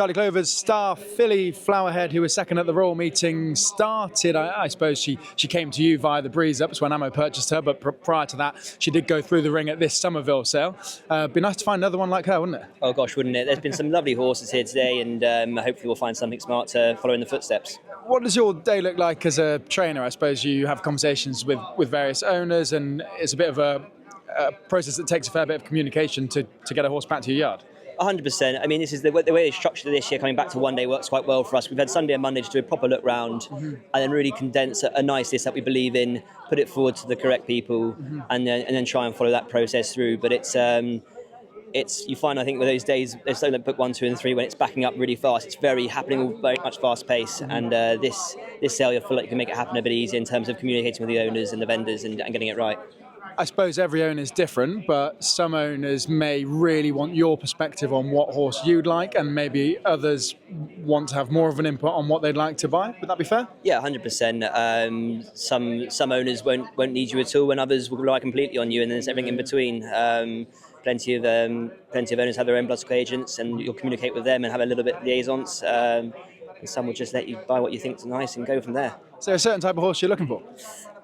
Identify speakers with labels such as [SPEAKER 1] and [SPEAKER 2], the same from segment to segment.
[SPEAKER 1] Charlie Clover's star filly Flowerhead, who was second at the Royal meeting, started. I suppose she came to you via the breeze ups when Amo purchased her, but prior to that, she did go through the ring at this Somerville sale. Be nice to find another one like her, wouldn't it?
[SPEAKER 2] Oh gosh, wouldn't it? There's been some lovely horses here today, and hopefully we'll find something smart to follow in the footsteps.
[SPEAKER 1] What does your day look like as a trainer? I suppose you have conversations with various owners, and it's a bit of a process that takes a fair bit of communication to get a horse back to your yard.
[SPEAKER 2] 100%. I mean, this is the way they structured it this year. Coming back to one day works quite well for us. We've had Sunday and Monday to do a proper look round, and then really condense a nice list that we believe in, put it forward to the correct people, and then try and follow that process through. But it's you find, I think, with those days, there's something like book 1, 2, and 3 when it's backing up really fast. It's very happening, very much fast pace, and this sale, I feel like you can make it happen a bit easier in terms of communicating with the owners and the vendors and getting it right.
[SPEAKER 1] I suppose every owner is different, but some owners may really want your perspective on what horse you'd like, and maybe others want to have more of an input on what they'd like to buy. Would that be fair?
[SPEAKER 2] Yeah, 100%. Some owners won't need you at all, and others will rely completely on you, and then there's everything in between. Plenty of owners have their own bloodstock agents, and you'll communicate with them and have a little bit of liaisons. And some will just let you buy what you think is nice and go from there.
[SPEAKER 1] Is there a certain type of horse you're looking for?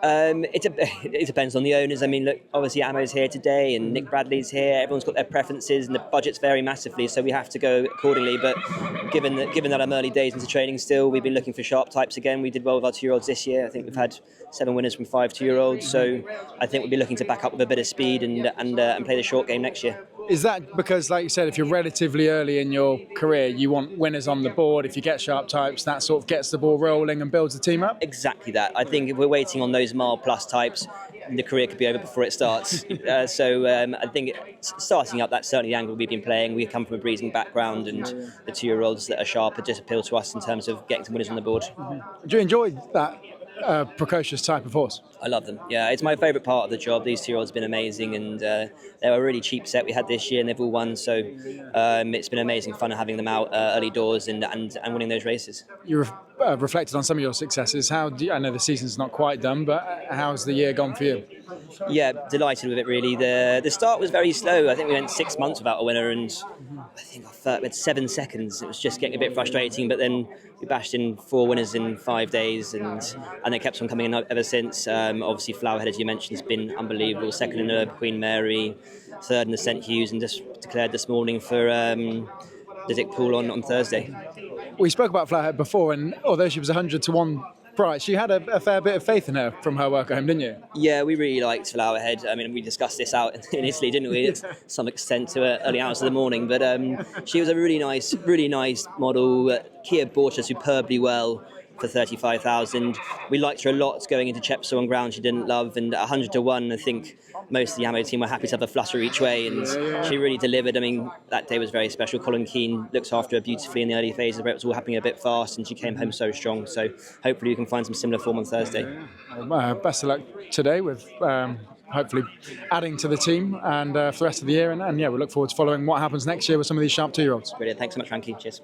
[SPEAKER 2] It depends on the owners. I mean, look, obviously Amo's here today and Nick Bradley's here. Everyone's got their preferences, and the budgets vary massively, so we have to go accordingly. But given that I'm early days into training still, we've been looking for sharp types again. We did well with our 2-year-olds this year. I think we've had 7 winners from 5 2-year-olds. So I think we'll be looking to back up with a bit of speed and play the short game next year.
[SPEAKER 1] Is that because, like you said, if you're relatively early in your career, you want winners on the board? If you get sharp types, that sort of gets the ball rolling and builds the team up?
[SPEAKER 2] Exactly that. I think if we're waiting on those mile-plus types, the career could be over before it starts. So I think starting up, that's certainly the angle we've been playing. We come from a breezing background, and the 2-year-olds that are sharp just appeal to us in terms of getting some winners on the board.
[SPEAKER 1] Do you enjoy that precocious type of horse?
[SPEAKER 2] I love them. Yeah, it's my favourite part of the job. These 2-year-olds have been amazing, and they were a really cheap set we had this year, and they've all won. So it's been amazing fun having them out early doors and winning those races.
[SPEAKER 1] You reflected on some of your successes. I know the season's not quite done, but how's the year gone for you?
[SPEAKER 2] Yeah, delighted with it really. The start was very slow. I think we went 6 months without a winner, and I think we had 7 seconds. It was just getting a bit frustrating, but then we bashed in 4 winners in 5 days, and they kept on coming in ever since. Obviously Flowerhead, as you mentioned, has been unbelievable. Second in the Queen Mary, third in the St Hughes, and just declared this morning for the Dick Pool on Thursday.
[SPEAKER 1] We spoke about Flowerhead before, and although she was 100 to 1 price, you had a fair bit of faith in her from her work at home, didn't you? Yeah,
[SPEAKER 2] we really liked Flowerhead. I mean, we discussed this out in Italy, didn't we? To some extent to early hours of the morning, but she was a really nice model. Kia bought her superbly well for 35,000. We liked her a lot going into Chepstow on ground she didn't love, and 100 to 1, I think most of the Amo team were happy to have a flutter each way, and she really delivered. I mean, that day was very special. Colin Keane looked after her beautifully in the early phases where it was all happening a bit fast, and she came home so strong. So hopefully we can find some similar form on Thursday.
[SPEAKER 1] Best of luck today with hopefully adding to the team and for the rest of the year, and we look forward to following what happens next year with some of these sharp 2-year-olds.
[SPEAKER 2] Brilliant. Thanks so much, Frankie. Cheers.